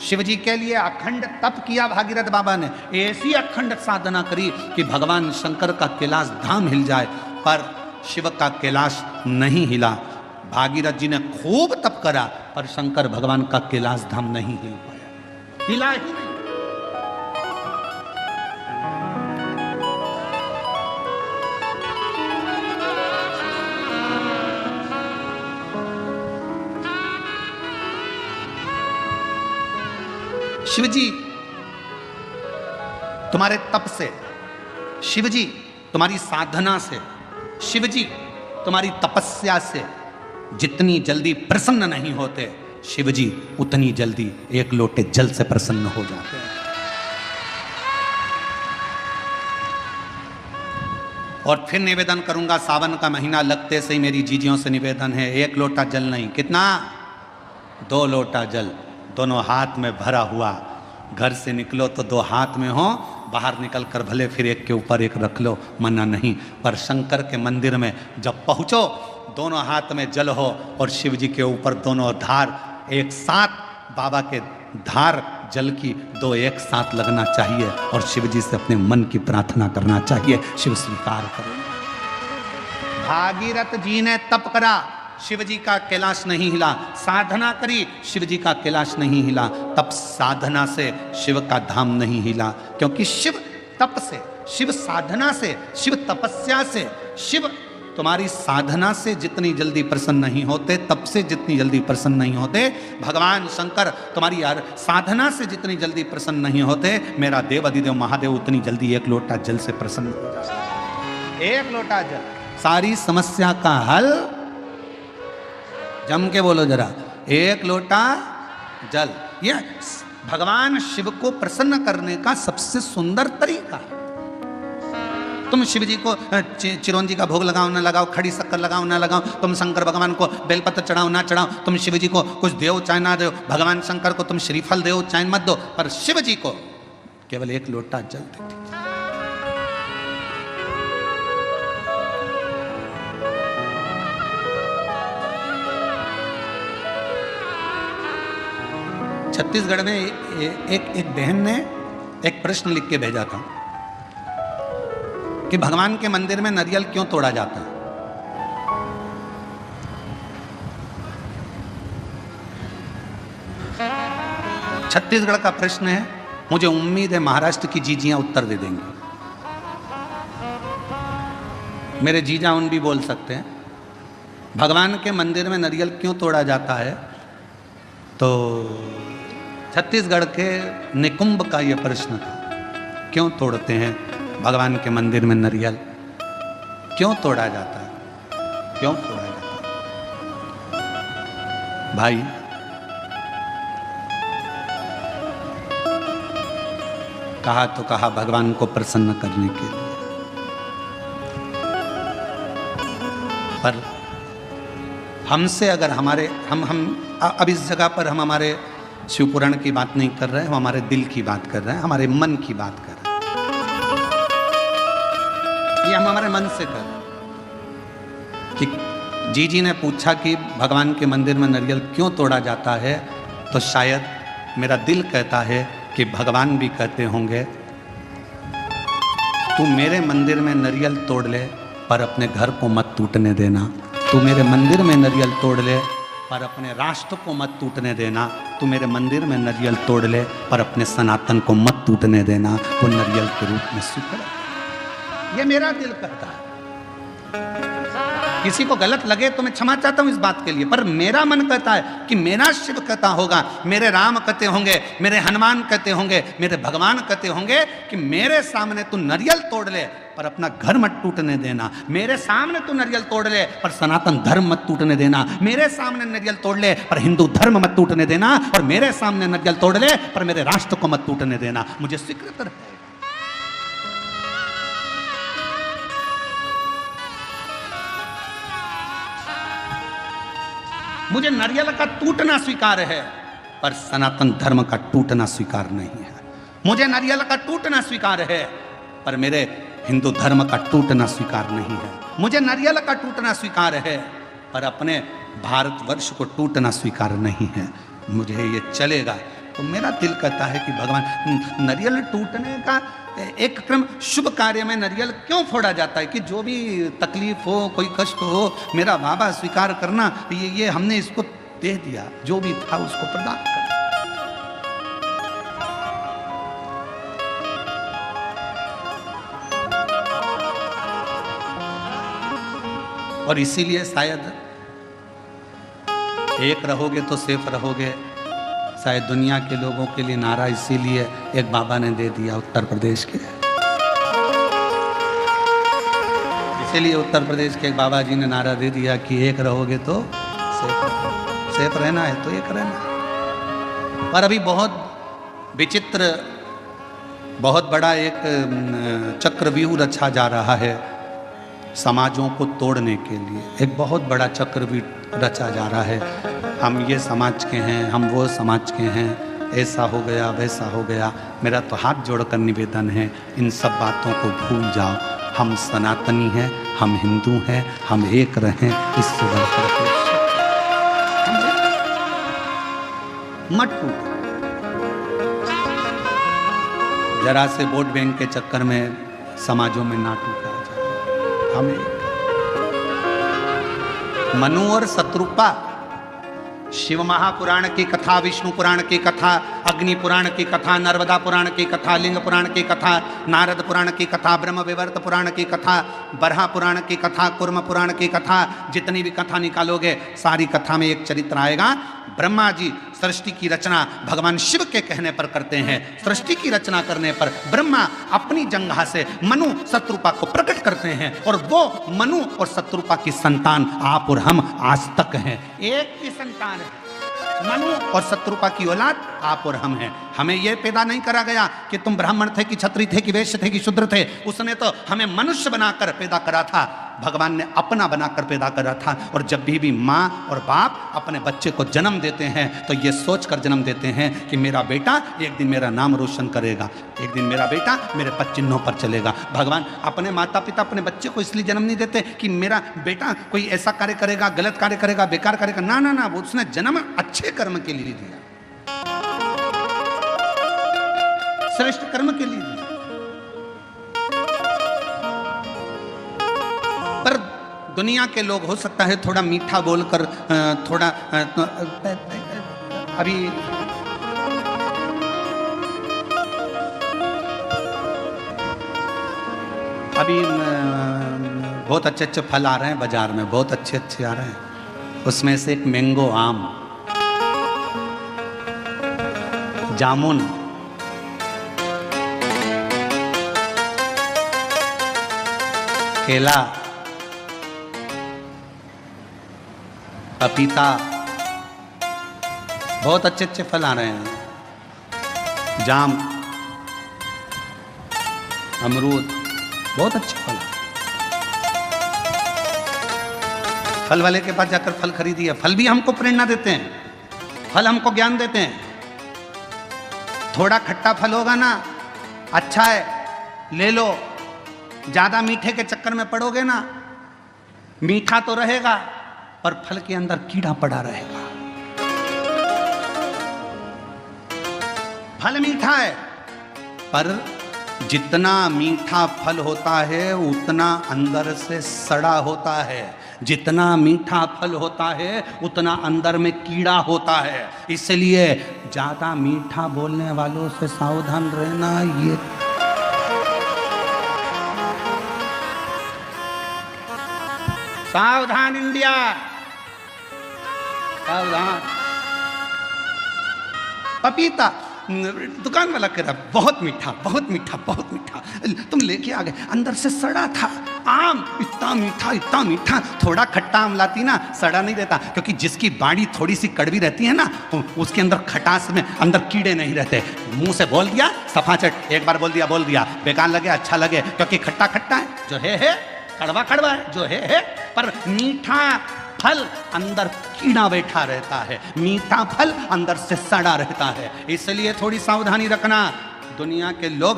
शिव जी के लिए अखंड तप किया भागीरथ बाबा ने, ऐसी अखंड साधना करी कि भगवान शंकर का कैलाश धाम हिल जाए, पर शिव का कैलाश नहीं हिला। भागीरथ जी ने खूब तप करा, पर शंकर भगवान का कैलाश धाम नहीं हिल पाया, हिला ही नहीं। शिव जी तुम्हारे तप से, शिव जी तुम्हारी साधना से, शिव जी तुम्हारी तपस्या से जितनी जल्दी प्रसन्न नहीं होते, शिव जी उतनी जल्दी एक लोटे जल से प्रसन्न हो जाते हैं। और फिर निवेदन करूंगा, सावन का महीना लगते से ही मेरी जीजियों से निवेदन है, एक लोटा जल नहीं, कितना, 2 लोटा जल, दोनों हाथ में भरा हुआ। घर से निकलो तो 2 हाथ में हो, बाहर निकल कर भले फिर एक के ऊपर एक रख लो, मना नहीं, पर शंकर के मंदिर में जब पहुंचो दोनों हाथ में जल हो और शिव जी के ऊपर दोनों धार एक साथ, बाबा के धार जल की 2 एक साथ लगना चाहिए और शिव जी से अपने मन की प्रार्थना करना चाहिए, शिव स्वीकार करें। भागीरथ जी ने तप करा, शिव जी का कैलाश नहीं हिला, साधना करी, शिव जी का कैलाश नहीं हिला, तप साधना से शिव का धाम नहीं हिला, क्योंकि शिव तप से, शिव साधना से, शिव तपस्या से, शिव तुम्हारी साधना से जितनी जल्दी प्रसन्न नहीं होते, तप से जितनी जल्दी प्रसन्न नहीं होते, भगवान शंकर तुम्हारी यार साधना से जितनी जल्दी प्रसन्न नहीं होते, मेरा देव अधिदेव महादेव उतनी जल्दी एक लोटा जल से प्रसन्न हो जाता है। एक लोटा जल सारी समस्या का हल, जम के बोलो जरा, एक लोटा जल, ये भगवान शिव को प्रसन्न करने का सबसे सुंदर तरीका है। तुम शिव जी को चिरौंजी का भोग लगाओ ना लगाओ, खड़ी शक्कर लगाओ ना लगाओ, तुम शंकर भगवान को बेलपत्र चढ़ाओ ना चढ़ाओ, तुम शिव जी को कुछ देव चाहे ना दो, भगवान शंकर को तुम श्रीफल दो चाहे मत दो, पर शिव जी को केवल एक लोटा जल दे। 'छत्तीसगढ़ में एक बहन ने एक प्रश्न लिख के भेजा था कि भगवान के मंदिर में नारियल क्यों तोड़ा जाता है। छत्तीसगढ़ का प्रश्न है, मुझे उम्मीद है महाराष्ट्र की जीजियां उत्तर दे देंगी। मेरे जीजा उन भी बोल सकते हैं, भगवान के मंदिर में नारियल क्यों तोड़ा जाता है। तो छत्तीसगढ़ के निकुंभ का यह प्रश्न था, क्यों तोड़ते हैं भगवान के मंदिर में नारियल, क्यों तोड़ा जाता है, क्यों तोड़ा जाता है। भाई कहा तो कहा भगवान को प्रसन्न करने के लिए, पर हमसे अगर हमारे हम अब इस जगह पर हम हमारे शिव पुराण की बात नहीं कर रहे हैं, हम हमारे दिल की बात कर रहे हैं, हमारे मन की बात कर रहे हैं। ये हम हमारे मन से कर रहे हैं कि जीजी ने पूछा कि भगवान के मंदिर में नारियल क्यों तोड़ा जाता है, तो शायद मेरा दिल कहता है कि भगवान भी कहते होंगे, तू मेरे मंदिर में नारियल तोड़ ले पर अपने घर को मत टूटने देना, तू मेरे मंदिर में नारियल तोड़ ले पर अपने राष्ट्र को मत टूटने देना, तू मेरे मंदिर में नारियल तोड़ ले पर अपने सनातन को मत टूटने देना, वो नारियल के रूप में स्वीकार। ये मेरा दिल कहता है। किसी को गलत लगे तो मैं क्षमा चाहता हूं इस बात के लिए, पर मेरा मन कहता है कि मेरा शिव कहता होगा, मेरे राम कहते होंगे, मेरे हनुमान कहते होंगे, मेरे भगवान कहते होंगे कि मेरे सामने तू नारियल तोड़ ले पर अपना घर मत टूटने देना, मेरे सामने तू नारियल तोड़ ले पर सनातन धर्म मत टूटने देना, मेरे सामने नारियल तोड़ ले पर हिंदू धर्म मत टूटने देना, और मेरे सामने नारियल तोड़ ले पर मेरे राष्ट्र को मत टूटने देना। मुझे स्वीकृत है, मुझे नारियल का टूटना स्वीकार है पर सनातन धर्म का टूटना स्वीकार नहीं है। मुझे नारियल का टूटना स्वीकार है पर मेरे हिंदू धर्म का टूटना स्वीकार नहीं है। मुझे नारियल का टूटना स्वीकार है पर अपने भारतवर्ष को टूटना स्वीकार नहीं है। मुझे ये चलेगा तो मेरा दिल कहता है कि भगवान, नारियल टूटने का एक क्रम, शुभ कार्य में नारियल क्यों फोड़ा जाता है कि जो भी तकलीफ हो, कोई कष्ट हो, मेरा बाबा स्वीकार करना, ये हमने इसको दे दिया, जो भी था उसको प्रदान कर। और इसीलिए शायद एक रहोगे तो सेफ रहोगे, शायद दुनिया के लोगों के लिए नारा इसीलिए एक बाबा ने दे दिया उत्तर प्रदेश के। इसीलिए उत्तर प्रदेश के एक बाबा जी ने नारा दे दिया कि एक रहोगे तो सेफ रहना है तो एक रहना। पर अभी बहुत विचित्र, बहुत बड़ा एक चक्रव्यूह रचा जा रहा है समाजों को तोड़ने के लिए। एक बहुत बड़ा चक्रव्यूह रचा जा रहा है। हम ये समाज के हैं, हम वो समाज के हैं, ऐसा हो गया वैसा हो गया। मेरा तो हाथ जोड़कर निवेदन है, इन सब बातों को भूल जाओ। हम सनातनी हैं, हम हिंदू हैं, हम एक रहें, इससे बढ़कर मत टूटो। जरा से वोट बैंक के चक्कर में समाजों में ना टूटा जाए। हम मनु और शत्रुपा, शिव महापुराण की कथा, विष्णु पुराण की कथा, अग्नि पुराण की कथा, नर्मदा पुराण की कथा, लिंग पुराण की कथा, नारद पुराण की कथा, ब्रह्म विवर्त पुराण की कथा, बरहा पुराण की कथा, कुर्म पुराण की कथा, जितनी भी कथा निकालोगे सारी कथा में एक चरित्र आएगा। ब्रह्मा जी सृष्टि की रचना भगवान शिव के कहने पर करते हैं। सृष्टि की रचना करने पर ब्रह्मा अपनी जंघा से मनु शत्रुपा को प्रकट करते हैं, और वो मनु और शत्रुपा की संतान आप और हम आज तक हैं। एक ही संतान है, मनु और शत्रुपा की औलाद आप और हम हैं। हमें यह पैदा नहीं करा गया कि तुम ब्राह्मण थे कि क्षत्रिय थे कि वैश्य थे कि शूद्र थे। उसने तो हमें मनुष्य बनाकर पैदा करा था, भगवान ने अपना बनाकर पैदा करा था। और जब भी माँ और बाप अपने बच्चे को जन्म देते हैं तो ये सोचकर जन्म देते हैं कि मेरा बेटा एक दिन मेरा नाम रोशन करेगा, एक दिन मेरा बेटा मेरे पद चिन्हों पर चलेगा। भगवान अपने माता पिता अपने बच्चे को इसलिए जन्म नहीं देते कि मेरा बेटा कोई ऐसा कार्य करेगा, गलत कार्य करेगा, बेकार करेगा। ना ना ना, वो उसने जन्म अच्छे कर्म के लिए दिया, श्रेष्ठ कर्म के लिए दिया। पर दुनिया के लोग हो सकता है थोड़ा मीठा बोलकर थोड़ा अभी बहुत अच्छे अच्छे फल आ रहे हैं बाजार में, बहुत अच्छे अच्छे आ रहे हैं। उसमें से एक मैंगो, आम, जामुन, केला, पपीता, बहुत अच्छे अच्छे फल आ रहे हैं। जाम, अमरूद, बहुत अच्छे फल। फल वाले के पास जाकर फल खरीदिए। फल भी हमको प्रेरणा देते हैं, फल हमको ज्ञान देते हैं। थोड़ा खट्टा फल होगा ना, अच्छा है, ले लो। ज्यादा मीठे के चक्कर में पड़ोगे ना, मीठा तो रहेगा पर फल के अंदर कीड़ा पड़ा रहेगा। फल मीठा है पर जितना मीठा फल होता है उतना अंदर से सड़ा होता है। जितना मीठा फल होता है उतना अंदर में कीड़ा होता है। इसलिए ज्यादा मीठा बोलने वालों से सावधान रहना। ये सावधान इंडिया, सावधान। पपीता, दुकान वाला कह रहा बहुत मीठा, बहुत मीठा, बहुत मीठा। तुम लेके आ गए, अंदर से सड़ा था। आम इतना मीठा, इतना मीठा। थोड़ा खट्टा आम लाती ना, सड़ा नहीं रहता, क्योंकि जिसकी बाड़ी थोड़ी सी कड़वी रहती है ना, उसके अंदर खटास में अंदर कीड़े नहीं रहते। मुंह से बोल दिया सफाचट, एक बार बोल दिया, बेकार लगे अच्छा लगे, क्योंकि खट्टा खट्टा है, जो है, कड़वा कड़वा है, जो है। पर मीठा फल अंदर कीड़ा बैठा रहता है, मीठा फल अंदर से सड़ा रहता है। इसलिए थोड़ी सावधानी रखना। दुनिया के लोग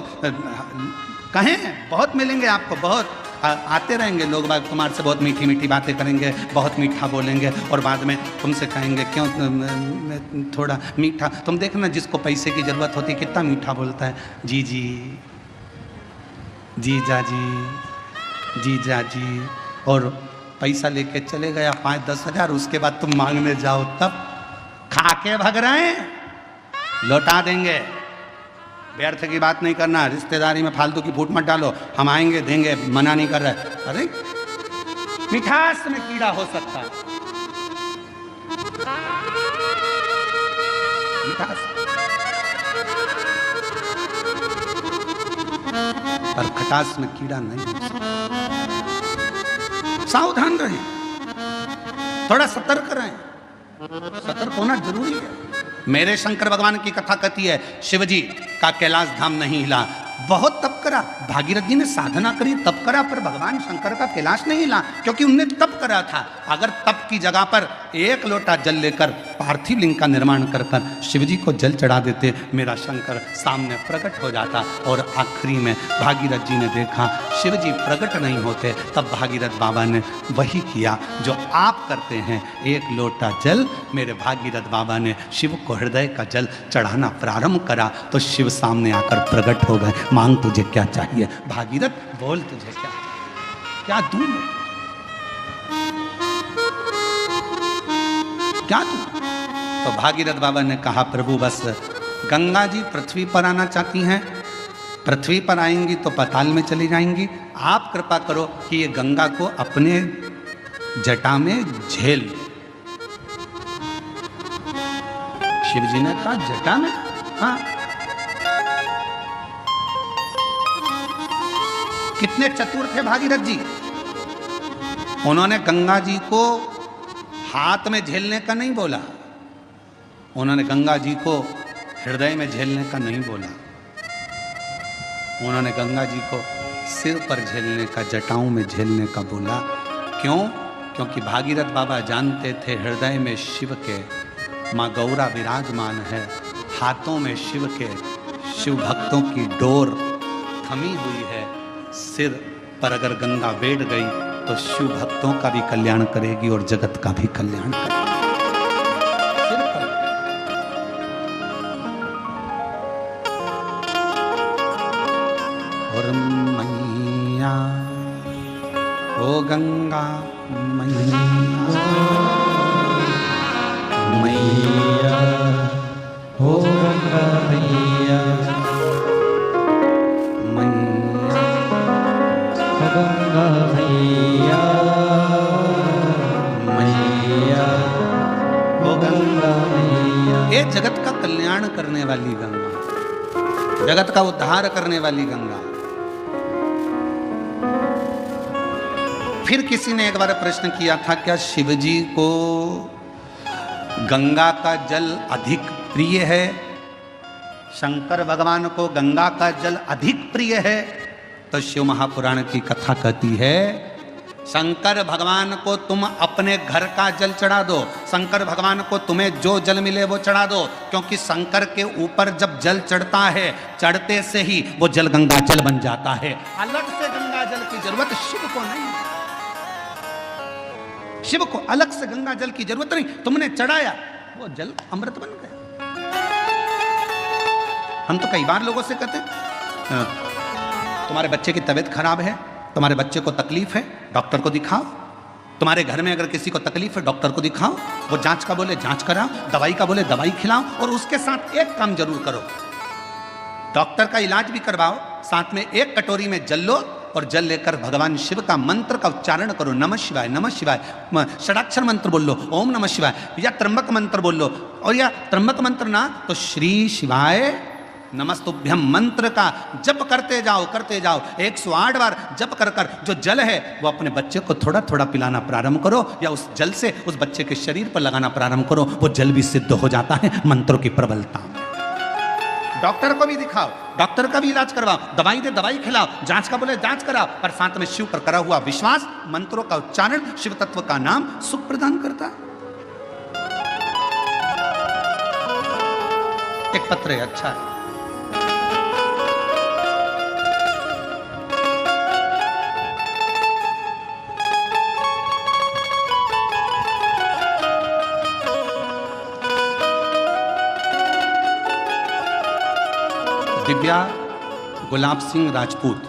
कहें बहुत मिलेंगे आपको, बहुत आते रहेंगे लोग बाग, तुम्हारे से बहुत मीठी मीठी बातें करेंगे, बहुत मीठा बोलेंगे और बाद में तुमसे कहेंगे क्यों थोड़ा मीठा। तुम देखना जिसको पैसे की ज़रूरत होती है कितना मीठा बोलता है, जी जी, जीजा जी, जीजा जी, और पैसा लेके चले गया 5-10 हज़ार, उसके बाद तुम मांगने जाओ तब खा के भग रहे हैं, लौटा देंगे। व्यर्थ की बात नहीं करना, रिश्तेदारी में फालतू की फूट मत डालो, हम आएंगे देंगे, मना नहीं कर रहे। अरे मिठास में कीड़ा हो सकता है, मिठास पर खटास में कीड़ा नहीं हो सकता। सावधान रहें, थोड़ा सतर्क रहें, सतर्क होना जरूरी है। मेरे शंकर भगवान की कथा कहती है शिवजी का कैलाश धाम नहीं हिला, बहुत तप करा, भागीरथ जी ने साधना करी तप करा, पर भगवान शंकर का कैलाश नहीं हिला क्योंकि उनने तप करा था। अगर तप की जगह पर एक लोटा जल लेकर पार्थिव लिंग का निर्माण कर कर शिवजी को जल चढ़ा देते, मेरा शंकर सामने प्रकट हो जाता। और आखिरी में भागीरथ जी ने देखा शिवजी प्रकट नहीं होते, तब भागीरथ बाबा ने वही किया जो आप करते हैं, एक लोटा जल मेरे भागीरथ बाबा ने शिव को हृदय का जल चढ़ाना प्रारंभ करा तो शिव सामने आकर प्रकट हो गए। मांग तुझे क्या चाहिए भागीरथ, बोल तुझे क्या, क्या दूं मैं, क्या दूं। तो भागीरथ बाबा ने कहा प्रभु बस गंगा जी पृथ्वी पर आना चाहती हैं, पृथ्वी पर आएंगी तो पाताल में चली जाएंगी, आप कृपा करो कि ये गंगा को अपने जटा में झेल। शिव जी ने कहा जटा में, हाँ। कितने चतुर थे भागीरथ जी, उन्होंने गंगा जी को हाथ में झेलने का नहीं बोला, उन्होंने गंगा जी को हृदय में झेलने का नहीं बोला, उन्होंने गंगा जी को सिर पर झेलने का, जटाओं में झेलने का बोला। क्यों? क्योंकि भागीरथ बाबा जानते थे हृदय में शिव के माँ गौरा विराजमान है, हाथों में शिव के शिव भक्तों की डोर थमी हुई है, सिर पर अगर गंगा बैठ गई तो शिव भक्तों का भी कल्याण करेगी और जगत का भी कल्याण करेगी। सिर पर और मैया ओ गंगा मैया, मैया ओ गंगा मैया, गंगा मैया, मैया ओ गंगा मैया। ये जगत का कल्याण करने वाली गंगा, जगत का उद्धार करने वाली गंगा। फिर किसी ने एक बार प्रश्न किया था क्या शिवजी को गंगा का जल अधिक प्रिय है, शंकर भगवान को गंगा का जल अधिक प्रिय है? तो शिव महापुराण की कथा कहती है शंकर भगवान को तुम अपने घर का जल चढ़ा दो, शंकर भगवान को तुम्हें जो जल मिले वो चढ़ा दो, क्योंकि शंकर के ऊपर जब जल चढ़ता है चढ़ते से ही वो जल गंगा जल बन जाता है। अलग से गंगा जल की जरूरत शिव को नहीं, शिव को अलग से गंगा जल की जरूरत नहीं, तुमने चढ़ाया वो जल अमृत बन गया। हम तो कई बार लोगों से कहते तुम्हारे बच्चे की तबीयत खराब है, तुम्हारे बच्चे को तकलीफ है, डॉक्टर को दिखाओ। तुम्हारे घर में अगर किसी को तकलीफ है डॉक्टर को दिखाओ, वो जांच का बोले जांच कराओ, दवाई का बोले दवाई खिलाओ, और उसके साथ एक काम जरूर करो, डॉक्टर का इलाज भी करवाओ, साथ में एक कटोरी में जल लो और जल लेकर भगवान शिव का मंत्र का उच्चारण करो, नमः शिवाय नमः शिवाय, षडाक्षर मंत्र बोल लो, ओम नमः शिवाय, या त्र्यंबक मंत्र बोल लो, और या त्र्यंबक मंत्र ना तो श्री शिवाय नमस्तुभ्यम मंत्र का जप करते जाओ 108 बार जप कर कर जो जल है वो अपने बच्चे को थोड़ा थोड़ा पिलाना प्रारंभ करो, या उस जल से उस बच्चे के शरीर पर लगाना प्रारंभ करो, वो जल भी सिद्ध हो जाता है मंत्रों की प्रबलता में। डॉक्टर को भी दिखाओ, डॉक्टर का भी इलाज करवाओ, दवाई दे दवाई खिलाओ, जांच का बोले जांच कराओ, पर साथ में शिव पर करा हुआ विश्वास, मंत्रों का उच्चारण, शिव तत्व का नाम सुख प्रदान करता है। एक पत्र है, अच्छा है, दिव्या गुलाब सिंह राजपूत,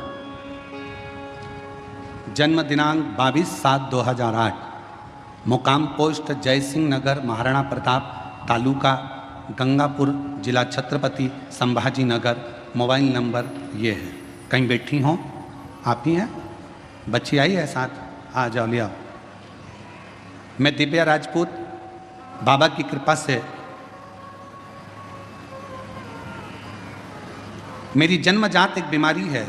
जन्म दिनांक 22/7/2008, मुकाम पोस्ट जय सिंह नगर, महाराणा प्रताप, तालुका गंगापुर, जिला छत्रपति संभाजी नगर। मोबाइल नंबर ये है। कहीं बैठी हों? आप ही हैं? बच्ची आई है साथ? आ जाओ, ले आओ। मैं दिव्या राजपूत, बाबा की कृपा से मेरी जन्मजात एक बीमारी है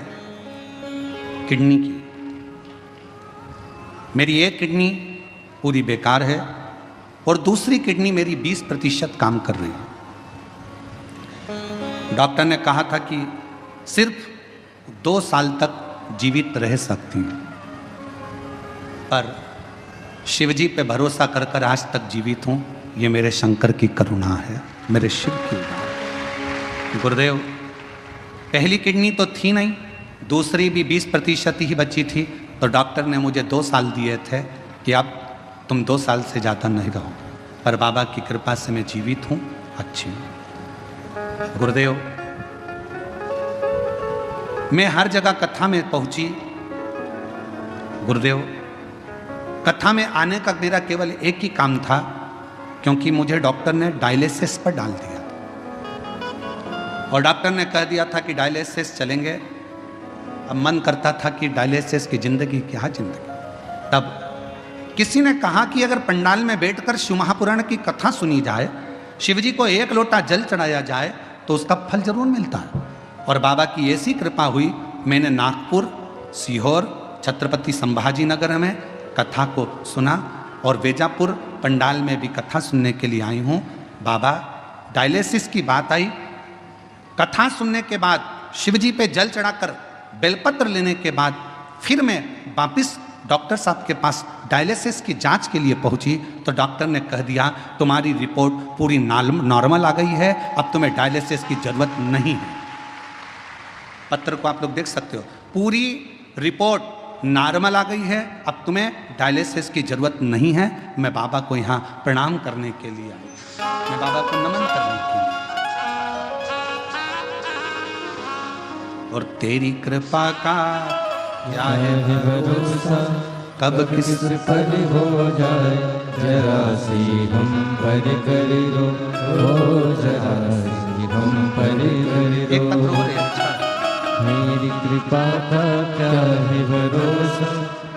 किडनी की। मेरी एक किडनी पूरी बेकार है और दूसरी किडनी मेरी 20% काम कर रही है। डॉक्टर ने कहा था कि सिर्फ 2 साल तक जीवित रह सकती हूँ, पर शिवजी पे भरोसा कर कर आज तक जीवित हूँ। ये मेरे शंकर की करुणा है, मेरे शिव की। गुरुदेव, पहली किडनी तो थी नहीं, दूसरी भी 20% ही बची थी, तो डॉक्टर ने मुझे 2 साल दिए थे कि अब तुम 2 साल से ज़्यादा नहीं रहो, पर बाबा की कृपा से मैं जीवित हूँ, अच्छी हूँ। गुरुदेव, मैं हर जगह कथा में पहुंची। गुरुदेव, कथा में आने का मेरा केवल एक ही काम था, क्योंकि मुझे डॉक्टर ने डायलिसिस पर डाल दिया और डॉक्टर ने कह दिया था कि डायलिसिस चलेंगे। अब मन करता था कि डायलिसिस की जिंदगी क्या जिंदगी। तब किसी ने कहा कि अगर पंडाल में बैठकर शिव महापुराण की कथा सुनी जाए, शिवजी को 1 लोटा जल चढ़ाया जाए, तो उसका फल जरूर मिलता है। और बाबा की ऐसी कृपा हुई, मैंने नागपुर, सीहोर, छत्रपति संभाजी नगर में कथा को सुना और वेजापुर पंडाल में भी कथा सुनने के लिए आई हूँ। बाबा, डायलिसिस की बात आई, कथा सुनने के बाद शिवजी पे जल चढ़ाकर बेलपत्र लेने के बाद फिर मैं वापिस डॉक्टर साहब के पास डायलिसिस की जांच के लिए पहुंची, तो डॉक्टर ने कह दिया तुम्हारी रिपोर्ट पूरी नॉर्मल आ गई है, अब तुम्हें डायलिसिस की जरूरत नहीं है। पत्र को आप लोग देख सकते हो, पूरी रिपोर्ट नॉर्मल आ गई है, अब तुम्हें डायलिसिस की जरूरत नहीं है। मैं बाबा को यहाँ प्रणाम करने के लिए आई, मैं बाबा को नमन करने के लिए। और तेरी कृपा का क्या है भरोसा, कब किस पर हो जाए, जरा सी हम पर कर दो, जरा सी हम पर कर दो। मेरी कृपा का क्या है भरोसा,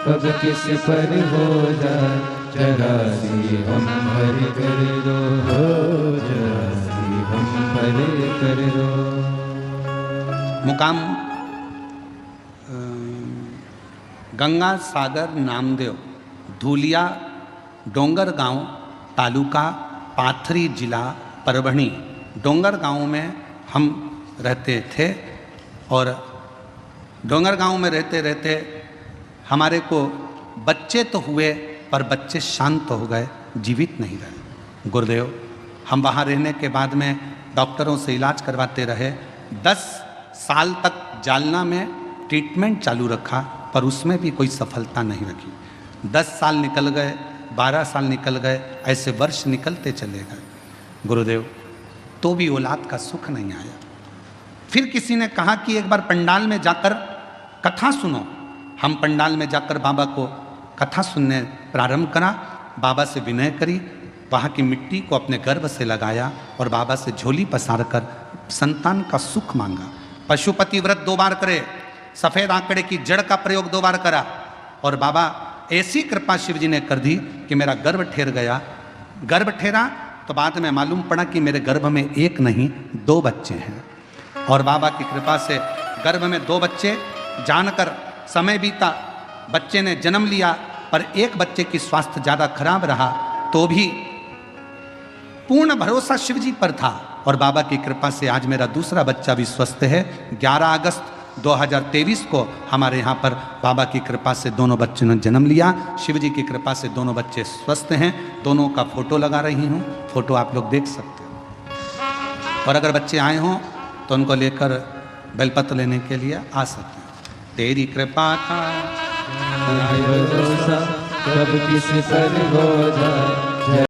कब किस पर हो जाए, जरा सी हम पर कर दो, जरा सी हम पर कर दो। मुकाम गंगा सागर नामदेव, धूलिया डोंगर गांव, तालुका पाथरी, जिला परभणी। डोंगर गांव में हम रहते थे और डोंगर गांव में रहते रहते हमारे को बच्चे तो हुए, पर बच्चे शांत हो गए, जीवित नहीं रहे। गुरुदेव, हम वहाँ रहने के बाद में डॉक्टरों से इलाज करवाते रहे। 10 साल तक जालना में ट्रीटमेंट चालू रखा, पर उसमें भी कोई सफलता नहीं रखी। 10 साल निकल गए, 12 साल निकल गए, ऐसे वर्ष निकलते चले गए। गुरुदेव, तो भी औलाद का सुख नहीं आया। फिर किसी ने कहा कि एक बार पंडाल में जाकर कथा सुनो। हम पंडाल में जाकर बाबा को कथा सुनने प्रारंभ करा, बाबा से विनय करी, वहाँ की मिट्टी को अपने गर्भ से लगाया और बाबा से झोली पसार कर संतान का सुख मांगा। पशुपति व्रत 2 बार करे, सफ़ेद आंकड़े की जड़ का प्रयोग 2 बार करा और बाबा ऐसी कृपा शिवजी ने कर दी कि मेरा गर्भ ठहर गया। गर्भ ठहरा तो बाद में मालूम पड़ा कि मेरे गर्भ में 1 नहीं 2 बच्चे हैं और बाबा की कृपा से गर्भ में 2 बच्चे। जानकर समय बीता, बच्चे ने जन्म लिया, पर एक बच्चे की स्वास्थ्य ज़्यादा खराब रहा, तो भी पूर्ण भरोसा शिवजी पर था और बाबा की कृपा से आज मेरा दूसरा बच्चा भी स्वस्थ है। 11 अगस्त 2023 को हमारे यहाँ पर बाबा की कृपा से दोनों बच्चों ने जन्म लिया। शिवजी की कृपा से दोनों बच्चे स्वस्थ हैं। दोनों का फोटो लगा रही हूँ, फोटो आप लोग देख सकते हो। और अगर बच्चे आए हों तो उनको लेकर बेलपत्र लेने के लिए आ सकते हैं। तेरी कृपा का भरोसा, कब किस पर हो जाए,